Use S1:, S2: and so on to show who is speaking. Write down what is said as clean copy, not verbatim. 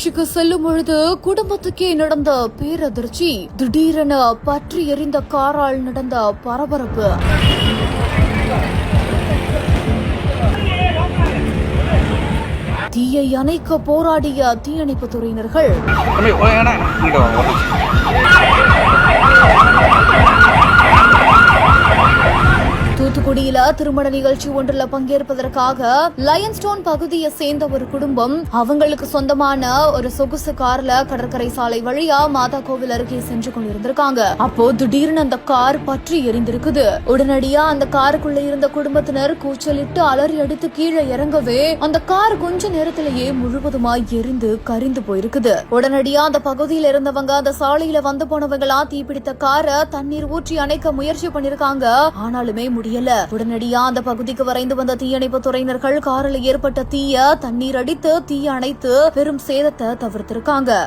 S1: நிகழ்ச்சிக்கு செல்லும் பொழுது குடும்பத்துக்கே நடந்த பேரதிர்ச்சி. திடீரென பற்றி எரிந்த காரால் நடந்த பரபரப்பு. தீயை அணைக்க போராடிய தீயணைப்புத் துறையினர்கள். தூத்துக்குடியில திருமண நிகழ்ச்சி ஒன்றில் பங்கேற்பதற்காக லயன்ஸ்டோன் பகுதியை சேர்ந்த ஒரு குடும்பம் அவங்களுக்கு சொந்தமான ஒரு சொகுசு கார்ல கடற்கரை சாலை வழியா மாதா கோவில் அருகே சென்று கொண்டிருந்திருக்காங்க. அப்போ திடீர்னு அந்த கார் பற்றி எரிந்திருக்குது. உடனடியா அந்த காருக்குள்ள இருந்த குடும்பத்தினர் கூச்சலிட்டு அலறி அடித்து கீழே இறங்கவே அந்த கார் கொஞ்ச நேரத்திலேயே முழுவதுமாய் எரிந்து கரிந்து போயிருக்குது. உடனடியா அந்த பகுதியில் இருந்தவங்க அந்த சாலையில வந்து போனவங்களா தீப்பிடித்த காரை தண்ணீர் ஊற்றி அணைக்க முயற்சி பண்ணிருக்காங்க. ஆனாலுமே முடியல. உடனடியா அந்த பகுதிக்கு வரைந்து வந்த தீயணைப்பு துறையினர்கள் காரில் ஏற்பட்ட தீய தண்ணீர் அடித்து தீய அணைத்து பெரும் சேதத்தை தவிர்த்திருக்காங்க.